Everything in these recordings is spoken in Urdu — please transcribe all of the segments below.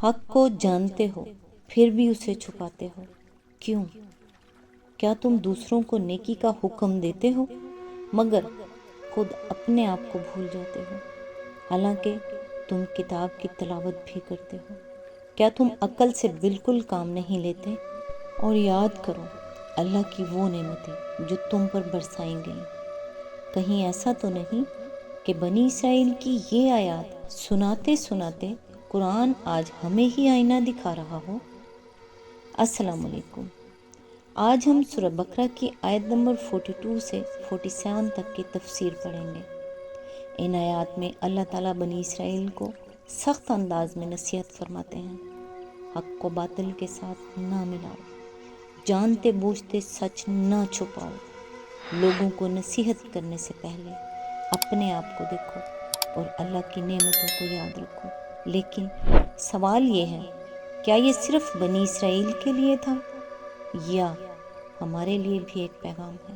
حق کو جانتے ہو پھر بھی اسے چھپاتے ہو، کیوں؟ کیا تم دوسروں کو نیکی کا حکم دیتے ہو مگر خود اپنے آپ کو بھول جاتے ہو، حالانکہ تم کتاب کی تلاوت بھی کرتے ہو؟ کیا تم عقل سے بالکل کام نہیں لیتے؟ اور یاد کرو اللہ کی وہ نعمتیں جو تم پر برسائی گئیں۔ کہیں ایسا تو نہیں کہ بنی اسرائیل کی یہ آیات سناتے سناتے قرآن آج ہمیں ہی آئینہ دکھا رہا ہو؟ السلام علیکم۔ آج ہم سورہ بقرہ کی آیت نمبر 42 سے 47 تک کی تفسیر پڑھیں گے۔ ان آیات میں اللہ تعالیٰ بنی اسرائیل کو سخت انداز میں نصیحت فرماتے ہیں، حق کو باطل کے ساتھ نہ ملاؤ، جانتے بوجھتے سچ نہ چھپاؤ، لوگوں کو نصیحت کرنے سے پہلے اپنے آپ کو دیکھو اور اللہ کی نعمتوں کو یاد رکھو۔ لیکن سوال یہ ہے، کیا یہ صرف بنی اسرائیل کے لیے تھا یا ہمارے لیے بھی ایک پیغام ہے؟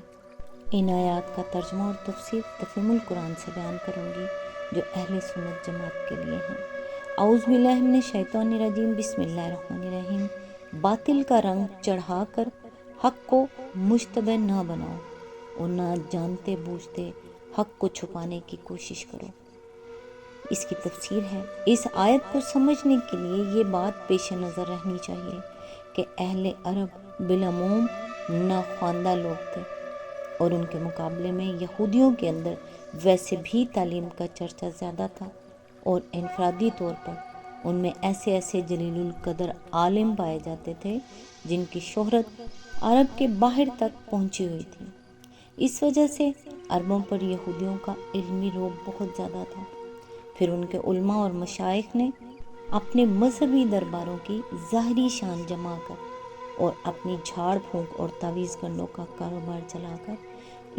ان آیات کا ترجمہ اور تفسیر تفہیم القرآن سے بیان کروں گی جو اہل سنت جماعت کے لیے ہیں۔ اعوذ باللہ من الشیطان الرجیم، بسم اللہ الرحمن الرحیم۔ باطل کا رنگ چڑھا کر حق کو مشتبہ نہ بناؤ اور نہ جانتے بوجھتے حق کو چھپانے کی کوشش کرو۔ اس کی تفسیر ہے، اس آیت کو سمجھنے کے لیے یہ بات پیش نظر رہنی چاہیے کہ اہل عرب بالعموم ناخواندہ لوگ تھے اور ان کے مقابلے میں یہودیوں کے اندر ویسے بھی تعلیم کا چرچہ زیادہ تھا، اور انفرادی طور پر ان میں ایسے جلیل القدر عالم پائے جاتے تھے جن کی شہرت عرب کے باہر تک پہنچی ہوئی تھی۔ اس وجہ سے عربوں پر یہودیوں کا علمی رعب بہت زیادہ تھا۔ پھر ان کے علماء اور مشائخ نے اپنے مذہبی درباروں کی ظاہری شان جما کر اور اپنی جھاڑ پھونک اور تعویذ گنڈوں کا کاروبار چلا کر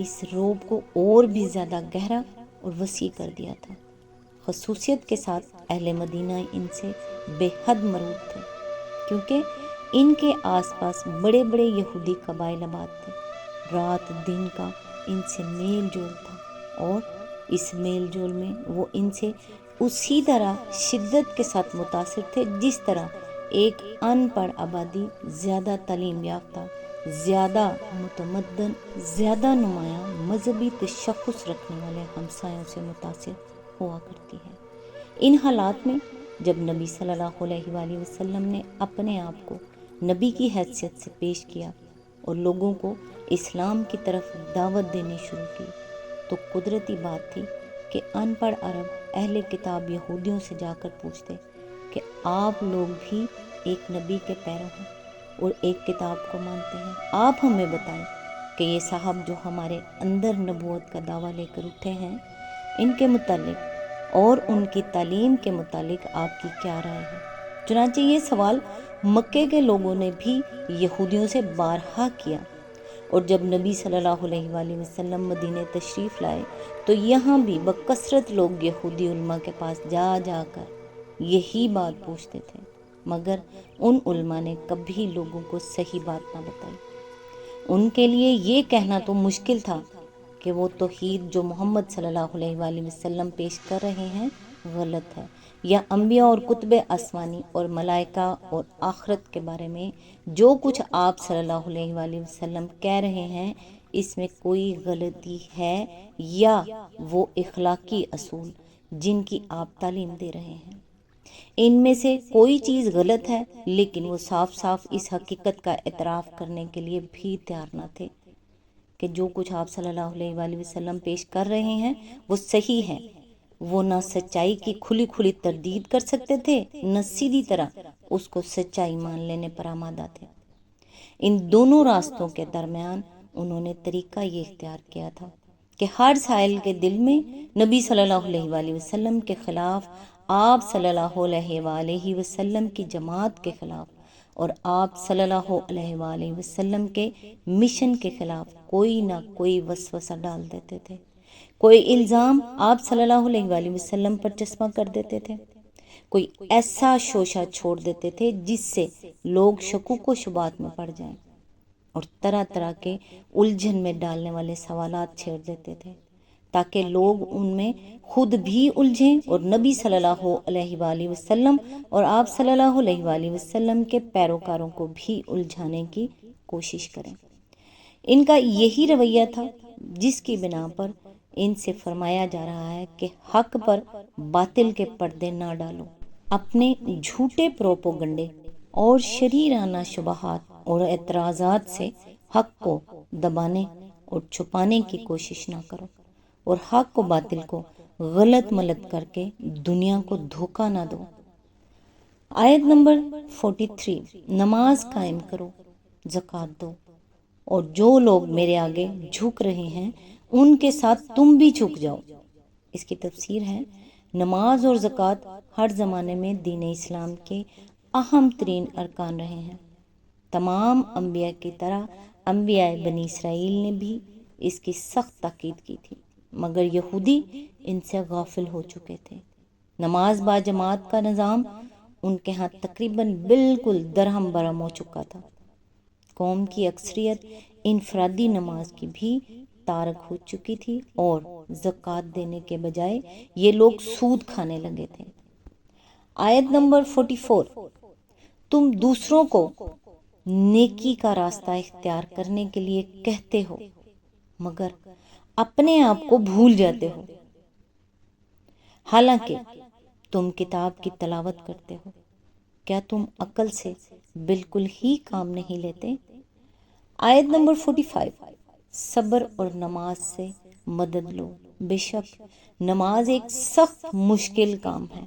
اس رعب کو اور بھی زیادہ گہرا اور وسیع کر دیا تھا۔ خصوصیت کے ساتھ اہل مدینہ ان سے بے حد مرعوب تھے، کیونکہ ان کے آس پاس بڑے بڑے یہودی قبائل آباد تھے۔ رات دن کا ان سے میل جول تھا، اور اس میل جول میں وہ ان سے اسی طرح شدت کے ساتھ متاثر تھے جس طرح ایک ان پڑھ آبادی زیادہ تعلیم یافتہ، زیادہ متمدن، زیادہ نمایاں مذہبی تشخص رکھنے والے ہمسایوں سے متاثر ہوا کرتی ہے۔ ان حالات میں جب نبی صلی اللہ علیہ وآلہ وسلم نے اپنے آپ کو نبی کی حیثیت سے پیش کیا اور لوگوں کو اسلام کی طرف دعوت دینی شروع کی، تو قدرتی بات تھی کہ ان پڑھ عرب اہل کتاب یہودیوں سے جا کر پوچھتے کہ آپ لوگ بھی ایک نبی کے پیرو ہیں اور ایک کتاب کو مانتے ہیں، آپ ہمیں بتائیں کہ یہ صاحب جو ہمارے اندر نبوت کا دعویٰ لے کر اٹھے ہیں، ان کے متعلق اور ان کی تعلیم کے متعلق آپ کی کیا رائے ہے؟ چنانچہ یہ سوال مکے کے لوگوں نے بھی یہودیوں سے بارہا کیا، اور جب نبی صلی اللہ علیہ وآلہ وسلم مدینہ تشریف لائے تو یہاں بھی بکثرت لوگ یہودی علماء کے پاس جا جا کر یہی بات پوچھتے تھے، مگر ان علماء نے کبھی لوگوں کو صحیح بات نہ بتائی۔ ان کے لیے یہ کہنا تو مشکل تھا کہ وہ توحید جو محمد صلی اللہ علیہ وآلہ وسلم پیش کر رہے ہیں غلط ہے، یا انبیاء اور کتب آسمانی اور ملائکہ اور آخرت کے بارے میں جو کچھ آپ صلی اللہ علیہ وآلہ وسلم کہہ رہے ہیں اس میں کوئی غلطی ہے، یا وہ اخلاقی اصول جن کی آپ تعلیم دے رہے ہیں ان میں سے کوئی چیز غلط ہے، لیکن وہ صاف صاف اس حقیقت کا اعتراف کرنے کے لیے بھی تیار نہ تھے کہ جو کچھ آپ صلی اللہ علیہ وآلہ وسلم پیش کر رہے ہیں وہ صحیح ہے۔ وہ نہ سچائی کی کھلی کھلی تردید کر سکتے تھے، نہ سیدھی طرح اس کو سچائی مان لینے پر آمادہ تھے۔ ان دونوں راستوں کے درمیان انہوں نے طریقہ یہ اختیار کیا تھا کہ ہر سائل کے دل میں نبی صلی اللہ علیہ وآلہ وسلم کے خلاف، آپ صلی اللہ علیہ وآلہ وسلم کی جماعت کے خلاف اور آپ صلی اللہ علیہ وآلہ وسلم کے مشن کے خلاف کوئی نہ کوئی وسوسہ ڈال دیتے تھے، کوئی الزام آپ صلی اللہ علیہ وآلہ وسلم پر چسپاں کر دیتے تھے، کوئی ایسا شوشہ چھوڑ دیتے تھے جس سے لوگ شکوک و شبہات میں پڑ جائیں، اور طرح طرح کے الجھن میں ڈالنے والے سوالات چھیڑ دیتے تھے۔ تاکہ لوگ ان میں خود بھی الجھیں اور نبی صلی اللہ علیہ وآلہ وسلم اور آپ صلی اللہ علیہ وآلہ وسلم کے پیروکاروں کو بھی الجھانے کی کوشش کریں۔ ان کا یہی رویہ تھا جس کی بنا پر ان سے فرمایا جا رہا ہے کہ حق پر باطل کے پردے نہ ڈالو، اپنے جھوٹے پروپوگنڈے اور شریرانہ شبہات اور اعتراضات سے حق کو دبانے اور چھپانے کی کوشش نہ کرو، اور حق و باطل کو غلط ملت کر کے دنیا کو دھوکہ نہ دو۔ آیت نمبر 43، نماز قائم کرو، زکوٰۃ دو، اور جو لوگ میرے آگے جھک رہے ہیں ان کے ساتھ تم بھی جھک جاؤ۔ اس کی تفسیر ہے، نماز اور زکوٰۃ ہر زمانے میں دین اسلام کے اہم ترین ارکان رہے ہیں۔ تمام انبیاء کی طرح انبیاء بنی اسرائیل نے بھی اس کی سخت تاکید کی تھی، مگر یہودی ان سے غافل ہو چکے تھے۔ نماز با جماعت کا نظام ان کے ہاں تقریباً بالکل درہم برہم ہو چکا تھا۔ قوم کی اکثریت انفرادی نماز کی بھی تارک ہو چکی تھی اور زکوٰۃ دینے کے بجائے یہ لوگ سود کھانے لگے تھے۔ آیت نمبر 44، تم دوسروں کو نیکی کا راستہ اختیار کرنے کے لیے کہتے ہو مگر اپنے آپ کو بھول جاتے ہو، حالانکہ تم کتاب کی تلاوت کرتے ہو، کیا تم عقل سے بالکل ہی کام نہیں لیتے؟ آیت نمبر 45، صبر اور نماز سے مدد لو، بے شک نماز ایک سخت مشکل کام ہے۔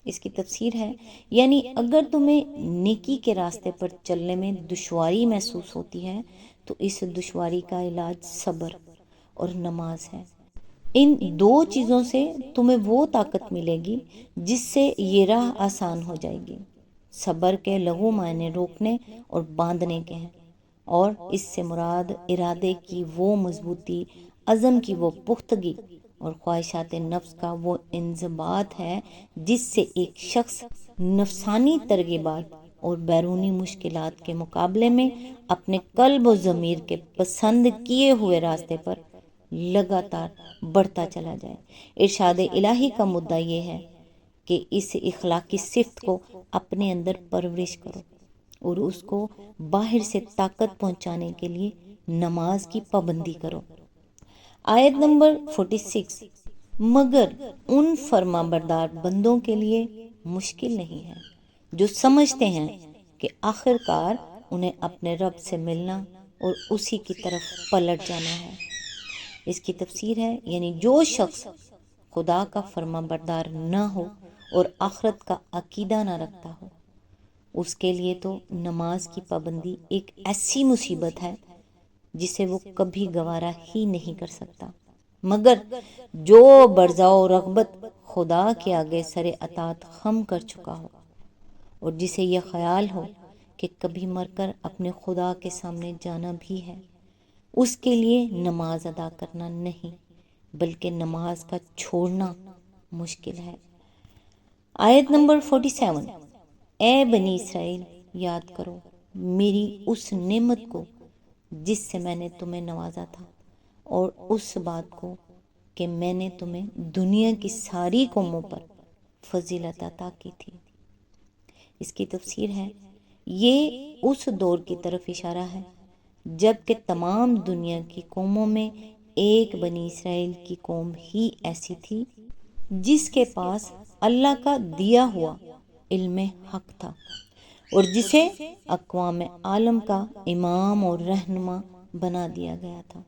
اس کی تفسیر ہے، یعنی اگر تمہیں نیکی کے راستے پر چلنے میں دشواری محسوس ہوتی ہے تو اس دشواری کا علاج صبر اور نماز ہے۔ ان دو چیزوں سے تمہیں وہ طاقت ملے گی جس سے یہ راہ آسان ہو جائے گی۔ صبر کے لغو معنی روکنے اور باندھنے کے ہیں، اور اس سے مراد ارادے کی وہ مضبوطی، عزم کی وہ پختگی اور خواہشات نفس کا وہ انضباط ہے جس سے ایک شخص نفسانی ترغیبات اور بیرونی مشکلات کے مقابلے میں اپنے قلب و ضمیر کے پسند کیے ہوئے راستے پر لگاتار بڑھتا چلا جائے۔ ارشاد الہی کا مدعا یہ ہے کہ اس اخلاقی صفت کو اپنے اندر پرورش کرو اور اس کو باہر سے طاقت پہنچانے کے لیے نماز کی پابندی کرو۔ آیت نمبر 46، مگر ان فرما بردار بندوں کے لیے مشکل نہیں ہے جو سمجھتے ہیں کہ آخر کار انہیں اپنے رب سے ملنا اور اسی کی طرف پلٹ جانا ہے۔ اس کی تفسیر ہے، یعنی جو شخص خدا کا فرما بردار نہ ہو اور آخرت کا عقیدہ نہ رکھتا ہو، اس کے لیے تو نماز کی پابندی ایک ایسی مصیبت ہے جسے وہ کبھی گوارا ہی نہیں کر سکتا، مگر جو برزا و رغبت خدا کے آگے سر اطاعت خم کر چکا ہو اور جسے یہ خیال ہو کہ کبھی مر کر اپنے خدا کے سامنے جانا بھی ہے، اس کے لیے نماز ادا کرنا نہیں بلکہ نماز کا چھوڑنا مشکل ہے۔ آیت نمبر 47، اے بنی اسرائیل، یاد کرو میری اس نعمت کو جس سے میں نے تمہیں نوازا تھا، اور اس بات کو کہ میں نے تمہیں دنیا کی ساری قوموں پر فضیلت عطا کی تھی۔ اس کی تفسیر ہے، یہ اس دور کی طرف اشارہ ہے جب کہ تمام دنیا کی قوموں میں ایک بنی اسرائیل کی قوم ہی ایسی تھی جس کے پاس اللہ کا دیا ہوا علم حق تھا اور جسے اقوام عالم کا امام اور رہنما بنا دیا گیا تھا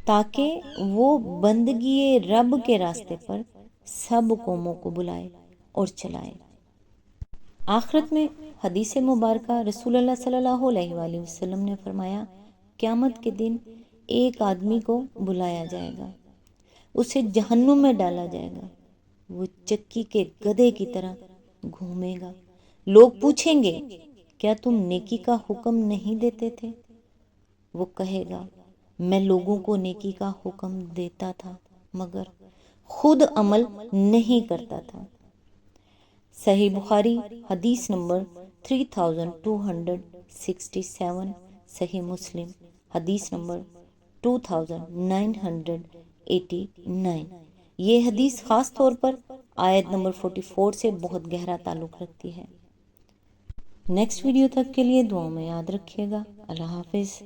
تاکہ وہ بندگی رب کے راستے پر سب قوموں کو بلائے اور چلائے۔ آخرت میں حدیث مبارکہ رسول اللہ صلی اللہ علیہ وآلہ وسلم نے فرمایا، قیامت کے دن ایک آدمی کو بلایا جائے گا، اسے جہنم میں ڈالا جائے گا، وہ چکی کے گدھے کی طرح گھومے گا۔ لوگ پوچھیں گے، کیا تم نیکی کا حکم نہیں دیتے تھے؟ وہ کہے گا، میں لوگوں کو نیکی کا حکم دیتا تھا مگر خود عمل نہیں کرتا تھا۔ صحیح بخاری حدیث نمبر 3267، صحیح مسلم حدیث نمبر 2989 89۔ یہ حدیث خاص طور پر آیت نمبر 44 سے بہت گہرا تعلق رکھتی ہے۔ نیکسٹ ویڈیو تک کے لیے دعاؤں میں یاد رکھیے گا۔ اللہ حافظ۔